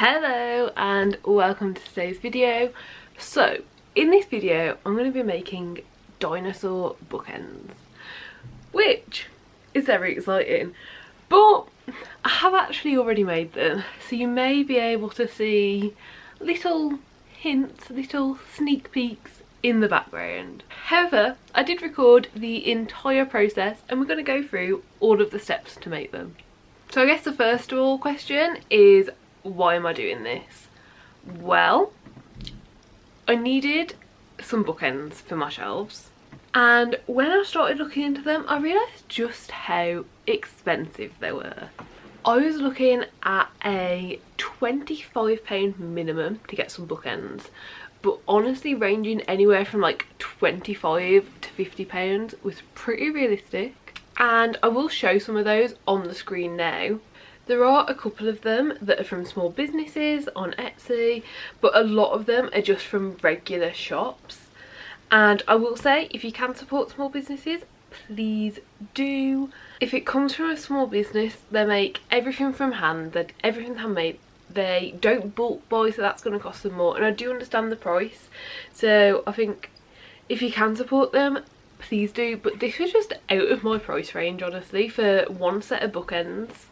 Hello and welcome to today's video. So in this video I'm going to be making dinosaur bookends, which is very exciting, but I have actually already made them, so you may be able to see little hints, little sneak peeks in the background. However, I did record the entire process and we're going to go through all of the steps to make them. So I guess the first of all question is, why am I doing this? Well, I needed some bookends for my shelves, and when I started looking into them I realised just how expensive they were. I was looking at a £25 minimum to get some bookends, but honestly ranging anywhere from like £25 to £50 was pretty realistic, and I will show some of those on the screen now. There are a couple of them that are from small businesses on Etsy, but a lot of them are just from regular shops. And I will say, if you can support small businesses, please do. If it comes from a small business, they make everything from hand, they're everything handmade. They don't bulk buy, so that's going to cost them more, and I do understand the price. So I think if you can support them, please do. But this was just out of my price range, honestly. For one set of bookends,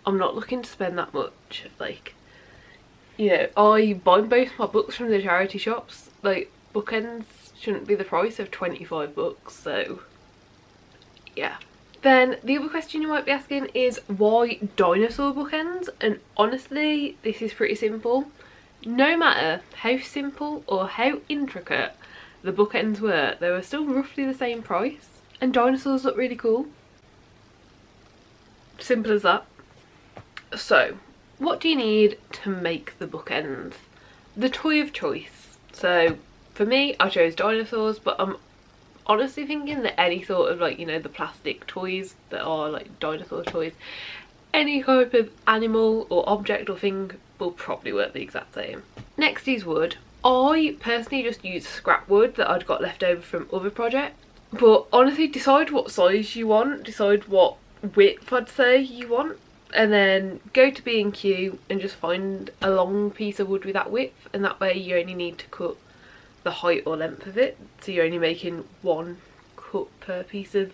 I'm not looking to spend that much. Like, you know, I buy both my books from the charity shops. Like, bookends shouldn't be the price of 25 bucks, so yeah. Then the other question you might be asking is, why dinosaur bookends? And honestly, this is pretty simple. No matter how simple or how intricate the bookends were, they were still roughly the same price, and dinosaurs look really cool. Simple as that. So, what do you need to make the bookends? The toy of choice. So, for me, I chose dinosaurs, but I'm honestly thinking that any sort of, like, you know, the plastic toys that are like dinosaur toys, any type of animal or object or thing will probably work the exact same. Next is wood. I personally just used scrap wood that I'd got left over from other projects, but honestly, decide what size you want, decide what width I'd say you want, and then go to B&Q and just find a long piece of wood with that width, and that way you only need to cut the height or length of it, so you're only making one cut per piece of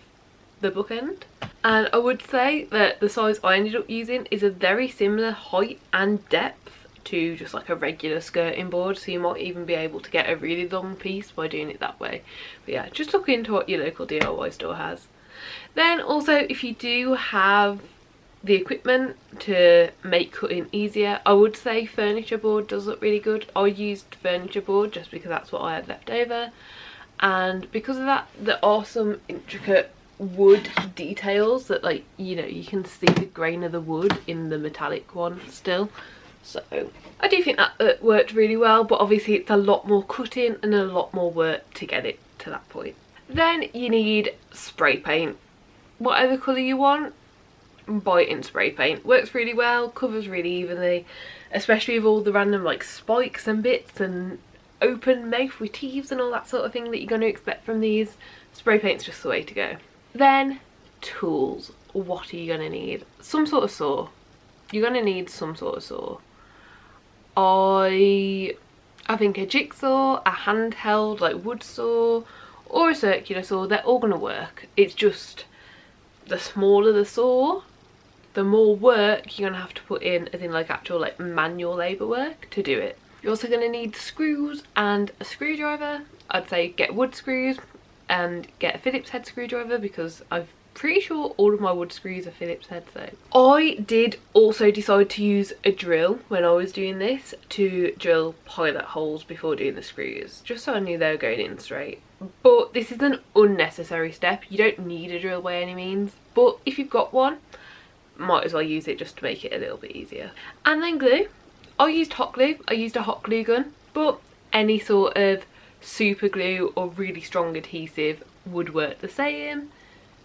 the bookend. And I would say that the size I ended up using is a very similar height and depth to just like a regular skirting board, so you might even be able to get a really long piece by doing it that way. But yeah, just look into what your local DIY store has. Then also, if you do have the equipment to make cutting easier, I would say furniture board does look really good. I used furniture board just because that's what I had left over, and because of that there are some intricate wood details that, like, you know, you can see the grain of the wood in the metallic one still. So I do think that worked really well, but obviously it's a lot more cutting and a lot more work to get it to that point. Then you need spray paint. Whatever colour you want, buy it in spray paint. Works really well, covers really evenly, especially with all the random like spikes and bits and open mouth with teeth and all that sort of thing that you're going to expect from these. Spray paint's just the way to go. Then tools. What are you going to need? Some sort of saw. You're going to need some sort of saw. I think a jigsaw, a handheld like wood saw, or a circular saw, they're all going to work. It's just the smaller the saw, the more work you're going to have to put in, as in like actual like manual labour work to do it. You're also going to need screws and a screwdriver. I'd say get wood screws and get a Phillips head screwdriver, because I'm pretty sure all of my wood screws are Phillips head. So I did also decide to use a drill when I was doing this to drill pilot holes before doing the screws, just so I knew they were going in straight. But this is an unnecessary step. You don't need a drill by any means, but if you've got one, might as well use it just to make it a little bit easier. And then glue. I used hot glue. I used a hot glue gun, but any sort of super glue or really strong adhesive would work the same.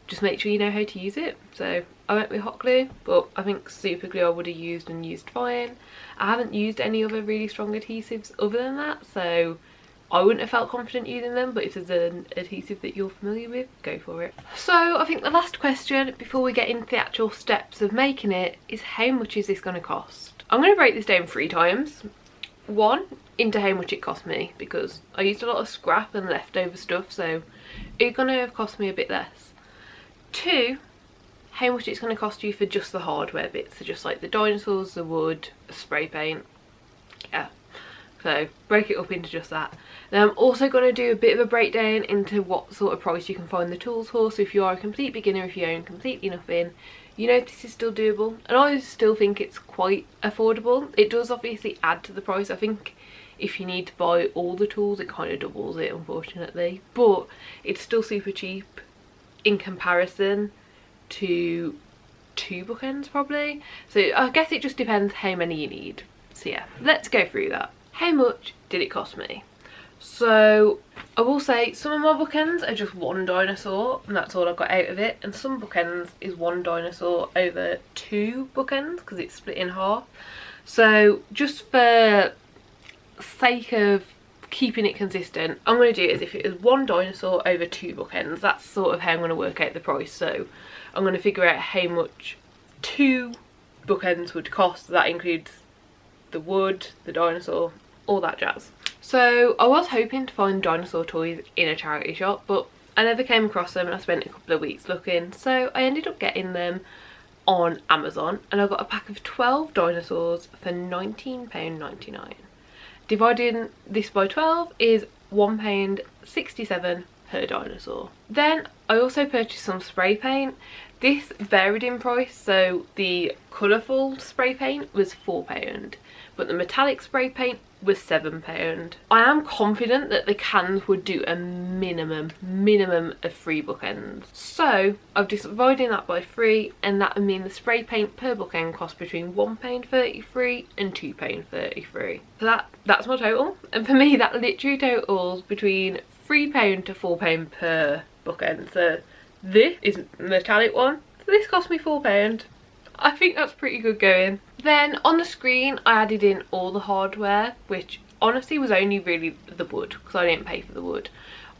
Just make sure you know how to use it. So I went with hot glue, but I think super glue I would have used and used fine. I haven't used any other really strong adhesives other than that, so I wouldn't have felt confident using them, but if there's an adhesive that you're familiar with, go for it. So I think the last question before we get into the actual steps of making it is, how much is this going to cost? I'm going to break this down 3 times. 1, into how much it cost me, because I used a lot of scrap and leftover stuff, so it's going to have cost me a bit less. 2, how much it's going to cost you for just the hardware bits, so just like the dinosaurs, the wood, the spray paint. Yeah, so break it up into just that. Then I'm also going to do a bit of a breakdown into what sort of price you can find the tools for, so if you are a complete beginner, if you own completely nothing, you know this is still doable, and I still think it's quite affordable. It does obviously add to the price. I think if you need to buy all the tools, it kind of doubles it, unfortunately, but it's still super cheap in comparison to 2 bookends probably. So I guess it just depends how many you need. So yeah, let's go through that. How much did it cost me? So I will say some of my bookends are just 1 dinosaur and that's all I got out of it, and some bookends is 1 dinosaur over 2 bookends because it's split in half. So just for sake of keeping it consistent, I'm going to do it as if it is 1 dinosaur over 2 bookends. That's sort of how I'm going to work out the price. So I'm going to figure out how much 2 bookends would cost. That includes the wood, the dinosaur, all that jazz. So I was hoping to find dinosaur toys in a charity shop, but I never came across them and I spent a couple of weeks looking, so I ended up getting them on Amazon, and I got a pack of 12 dinosaurs for £19.99. Dividing this by 12 is £1.67 per dinosaur. Then I also purchased some spray paint. This varied in price, so the colourful spray paint was £4, but the metallic spray paint was £7. I am confident that the cans would do a minimum of 3 bookends. So I've divided that by 3, and that would mean the spray paint per bookend costs between £1.33 and £2.33. So that's my total, and for me that literally totals between £3 to £4 per bookend. So this is the metallic one, so this cost me £4. I think that's pretty good going. Then on the screen I added in all the hardware, which honestly was only really the wood because I didn't pay for the wood.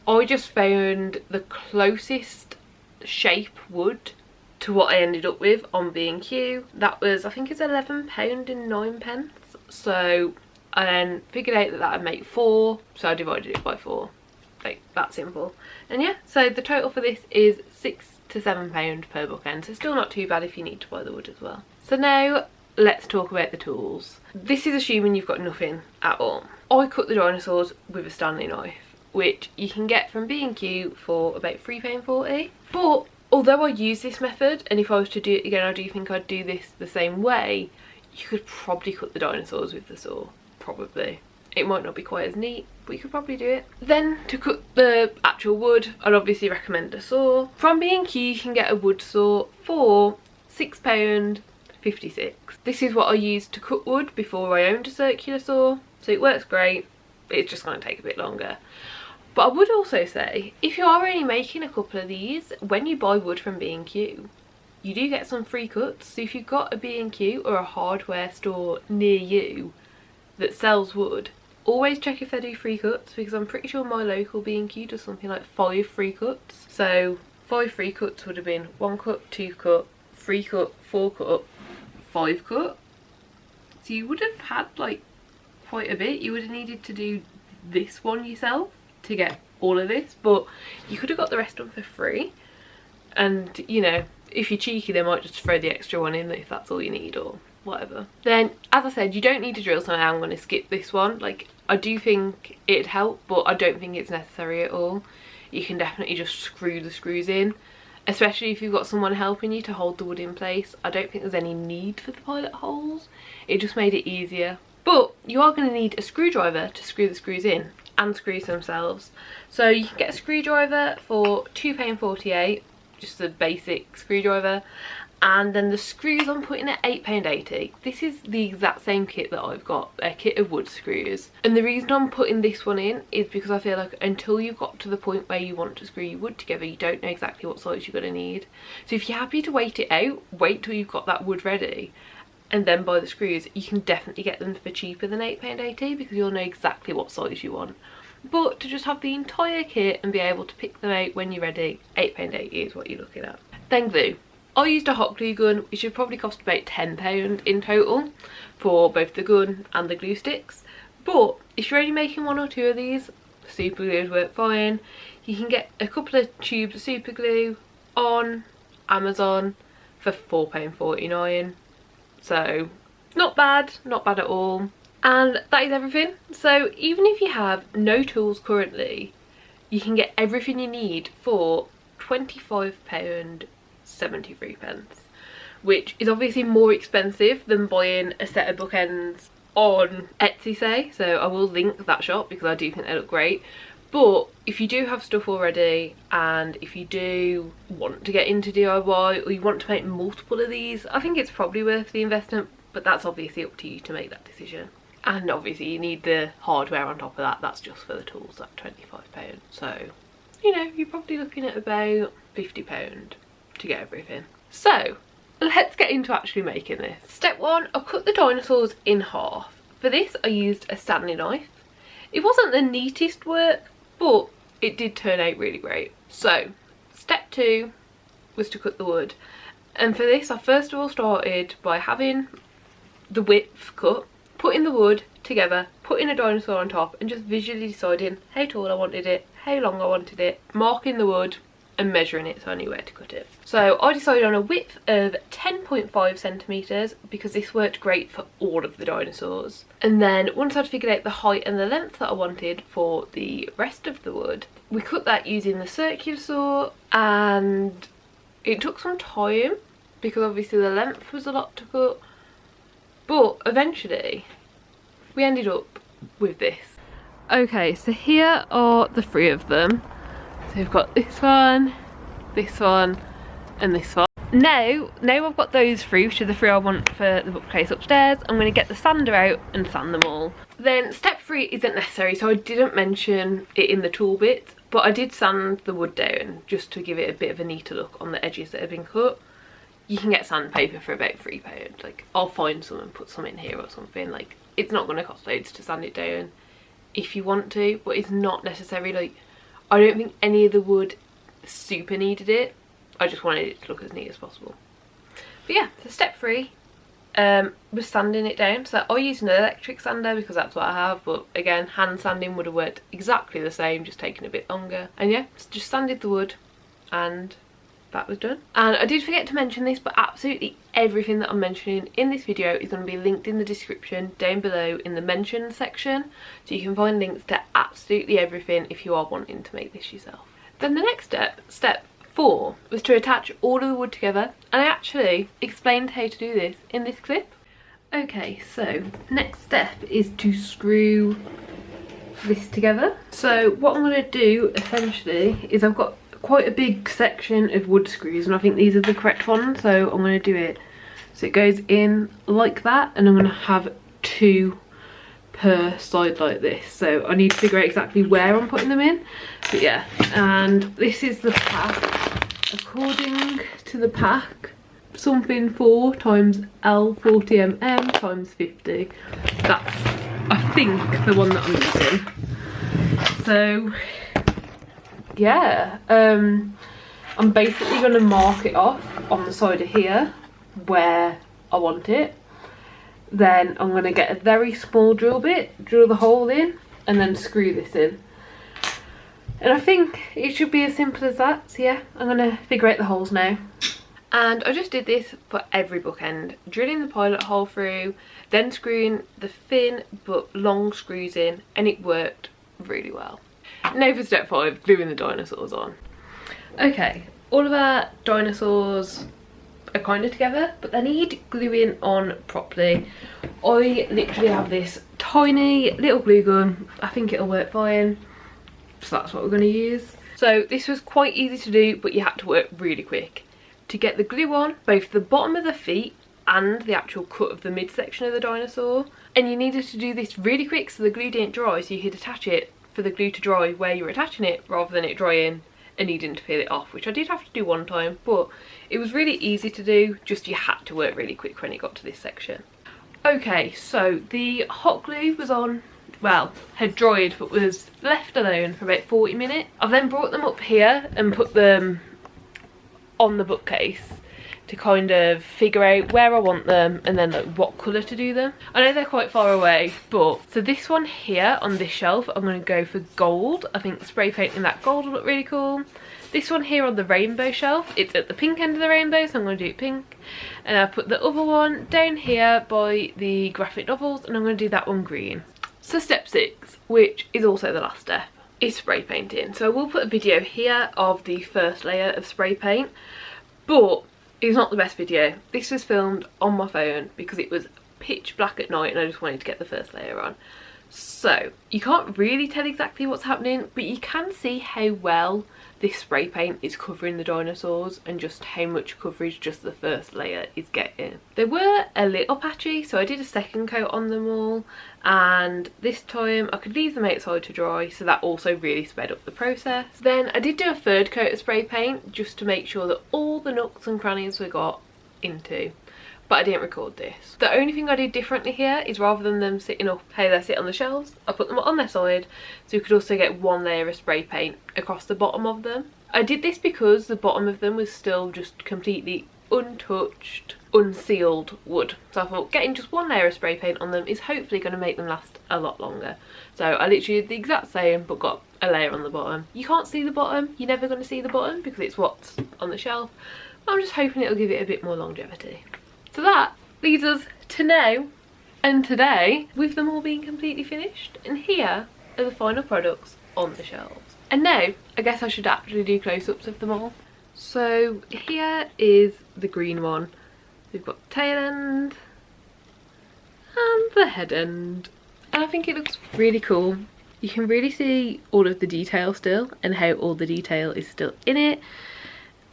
I just found the closest shape wood to what I ended up with on B&Q. That was, I think it's £11.09. So I then figured out that that would make 4, so I divided it by 4. Like, that simple. And yeah, so the total for this is £6 to £7 per bookend, so still not too bad if you need to buy the wood as well. So now let's talk about the tools. This is assuming you've got nothing at all. I cut the dinosaurs with a Stanley knife, which you can get from B&Q for about £3.40. But although I use this method, and if I was to do it again, I do think I'd do this the same way, you could probably cut the dinosaurs with the saw, probably. It might not be quite as neat, but you could probably do it. Then to cut the actual wood, I'd obviously recommend a saw. From B&Q you can get a wood saw for £6.56. This is what I used to cut wood before I owned a circular saw, so it works great, but it's just going to take a bit longer. But I would also say, if you are only making a couple of these, when you buy wood from B&Q, you do get some free cuts. So if you've got a B&Q or a hardware store near you that sells wood, always check if they do free cuts, because I'm pretty sure my local B&Q does something like 5 free cuts. So 5 free cuts would have been 1 cut, 2 cut, 3 cut, 4 cut, 5 cut. So you would have had like quite a bit. You would have needed to do this one yourself to get all of this, but you could have got the rest of them for free. And you know, if you're cheeky, they might just throw the extra one in if that's all you need or whatever. Then, as I said, you don't need to drill, so I'm going to skip this one. Like, I do think it'd help, but I don't think it's necessary at all. You can definitely just screw the screws in, especially if you've got someone helping you to hold the wood in place. I don't think there's any need for the pilot holes. It just made it easier. But you are going to need a screwdriver to screw the screws in, and screws themselves. So you can get a screwdriver for £2.48, just a basic screwdriver. And then the screws I'm putting at £8.80. This is the exact same kit that I've got, a kit of wood screws. And the reason I'm putting this one in is because I feel like until you've got to the point where you want to screw your wood together, you don't know exactly what size you're going to need. So if you're happy to wait it out, wait till you've got that wood ready and then buy the screws. You can definitely get them for cheaper than £8.80 because you'll know exactly what size you want. but to just have the entire kit and be able to pick them out when you're ready, £8.80 is what you're looking at. Then glue. I used a hot glue gun, which should probably cost about £10 in total for both the gun and the glue sticks. But if you're only making 1 or 2 of these, super glue would work fine. You can get a couple of tubes of super glue on Amazon for £4.49. So not bad at all. And that is everything. So even if you have no tools currently, you can get everything you need for £25.73, which is obviously more expensive than buying a set of bookends on Etsy, say. So I will link that shop because I do think they look great. But if you do have stuff already, and if you do want to get into DIY, or you want to make multiple of these, I think it's probably worth the investment, but that's obviously up to you to make that decision. And obviously you need the hardware on top of that. That's just for the tools, at £25. So, you know, you're probably looking at about £50 to get everything. So let's get into actually making this. Step 1, I cut the dinosaurs in half. For this I used a Stanley knife. It wasn't the neatest work, but it did turn out really great. So step 2 was to cut the wood, and for this I first of all started by having the width cut, putting the wood together, putting a dinosaur on top, and just visually deciding how tall I wanted it, how long I wanted it, marking the wood and measuring it so I knew where to cut it. So I decided on a width of 10.5 centimetres because this worked great for all of the dinosaurs. And then once I'd figured out the height and the length that I wanted for the rest of the wood, we cut that using the circular saw, and it took some time because obviously the length was a lot to cut, but eventually we ended up with this. Okay, so here are the 3 of them. So we've got this one, and this one. Now I've got those 3, which are the 3 I want for the bookcase upstairs. I'm going to get the sander out and sand them all. Then step 3 isn't necessary, so I didn't mention it in the tool bit, but I did sand the wood down just to give it a bit of a neater look on the edges that have been cut. You can get sandpaper for about £3. Like, I'll find some and put some in here or something. Like, it's not going to cost loads to sand it down if you want to, but it's not necessary. Like, I don't think any of the wood super needed it. I just wanted it to look as neat as possible. But yeah, so step 3 was sanding it down. So I used an electric sander because that's what I have, but again, hand sanding would have worked exactly the same, just taking a bit longer. And yeah, just sanded the wood and that was done. And I did forget to mention this, but absolutely everything that I'm mentioning in this video is going to be linked in the description down below in the mentions section, so you can find links to absolutely everything if you are wanting to make this yourself. Then the next step, step 4, was to attach all of the wood together, and I actually explained how to do this in this clip. Okay, so next step is to screw this together. So what I'm going to do essentially is, I've got quite a big section of wood screws, and I think these are the correct ones, so I'm going to do it so it goes in like that, and I'm going to have 2 per side like this. So I need to figure out exactly where I'm putting them in, but yeah. And this is the pack. According to the pack, something 4 times L 40mm times 50. That's, I think, the one that I'm using. So yeah, I'm basically going to mark it off on the side of here where I want it. Then I'm going to get a very small drill bit, drill the hole in, and then screw this in. And I think it should be as simple as that. So yeah, I'm going to figure out the holes now. And I just did this for every bookend, drilling the pilot hole through, then screwing the thin but long screws in, and it worked really well. Now for step 5, gluing the dinosaurs on. Okay, all of our dinosaurs are kind of together, but they need gluing on properly. I literally have this tiny little glue gun. I think it'll work fine, so that's what we're going to use. So this was quite easy to do, but you had to work really quick to get the glue on both the bottom of the feet and the actual cut of the midsection of the dinosaur. And you needed to do this really quick so the glue didn't dry, so you could attach it for the glue to dry where you were attaching it, rather than it drying and needing to peel it off, which I did have to do one time, but it was really easy to do, just you had to work really quick when it got to this section. Okay, so the hot glue was on well, had dried but was left alone for about 40 minutes. I've then brought them up here and put them on the bookcase to kind of figure out where I want them and then like what colour to do them. I know they're quite far away, but so this one here on this shelf I'm going to go for gold. I think spray painting that gold will look really cool. This one here on the rainbow shelf, it's at the pink end of the rainbow, so I'm going to do it pink. And I put the other one down here by the graphic novels, and I'm going to do that one green. So step 6, which is also the last step, is spray painting. So I will put a video here of the first layer of spray paint, but it's not the best video. This was filmed on my phone because it was pitch black at night and I just wanted to get the first layer on. So you can't really tell exactly what's happening, but you can see how well this spray paint is covering the dinosaurs and just how much coverage just the first layer is getting. They were a little patchy, so I did a second coat on them all, and this time I could leave them outside to dry, so that also really sped up the process. Then I did do a third coat of spray paint just to make sure that all the nooks and crannies we got into, but I didn't record this. The only thing I did differently here is rather than them sitting up how they sit on the shelves, I put them on their side so you could also get one layer of spray paint across the bottom of them. I did this because the bottom of them was still just completely untouched, unsealed wood. So I thought getting just one layer of spray paint on them is hopefully going to make them last a lot longer. So I literally did the exact same but got a layer on the bottom. You can't see the bottom, you're never going to see the bottom because it's what's on the shelf. I'm just hoping it'll give it a bit more longevity. So that leads us to now and today, with them all being completely finished, and here are the final products on the shelves. And now I guess I should actually do close-ups of them all. So here is the green one. We've got the tail end and the head end, and I think it looks really cool. You can really see all of the detail still and how all the detail is still in it.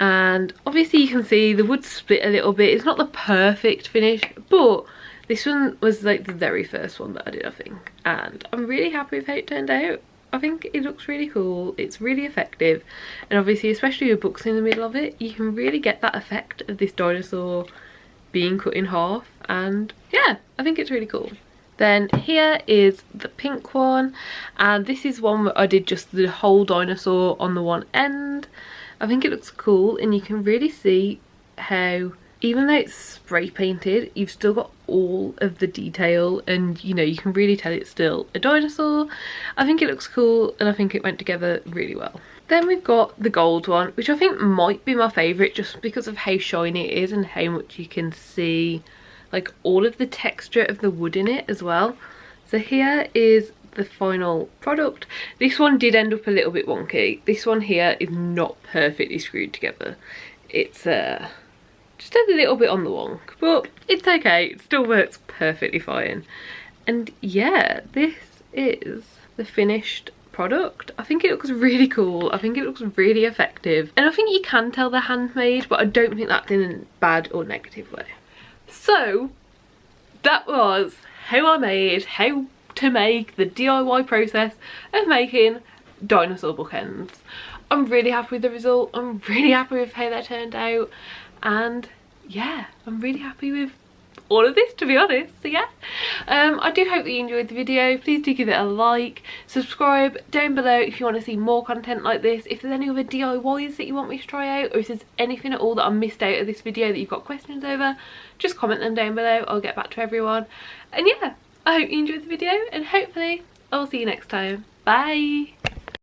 And obviously you can see the wood split a little bit. It's not the perfect finish, but this one was like the very first one that I did, I think, and I'm really happy with how it turned out. I think it looks really cool, it's really effective, and obviously especially with books in the middle of it, you can really get that effect of this dinosaur being cut in half, and yeah, I think it's really cool. Then here is the pink one, and this is one where I did just the whole dinosaur on the one end. I think it looks cool, and you can really see how even though it's spray painted, you've still got all of the detail, and you know, you can really tell it's still a dinosaur. I think it looks cool, and I think it went together really well. Then we've got the gold one, which I think might be my favourite just because of how shiny it is and how much you can see like all of the texture of the wood in it as well. So here is the final product. This one did end up a little bit wonky. This one here is not perfectly screwed together. It's just a little bit on the wonk, but it's okay, it still works perfectly fine. And yeah, this is the finished product. I think it looks really cool, I think it looks really effective, and I think you can tell they're handmade, but I don't think that's in a bad or negative way. So that was how to make the DIY process of making dinosaur bookends. I'm really happy with the result, I'm really happy with how they turned out, and yeah, I'm really happy with all of this, to be honest. So yeah, I do hope that you enjoyed the video. Please do give it a like, subscribe down below if you want to see more content like this. If there's any other DIYs that you want me to try out, or if there's anything at all that I missed out of this video that you've got questions over, just comment them down below, I'll get back to everyone. And yeah, I hope you enjoyed the video, and hopefully I'll see you next time. Bye!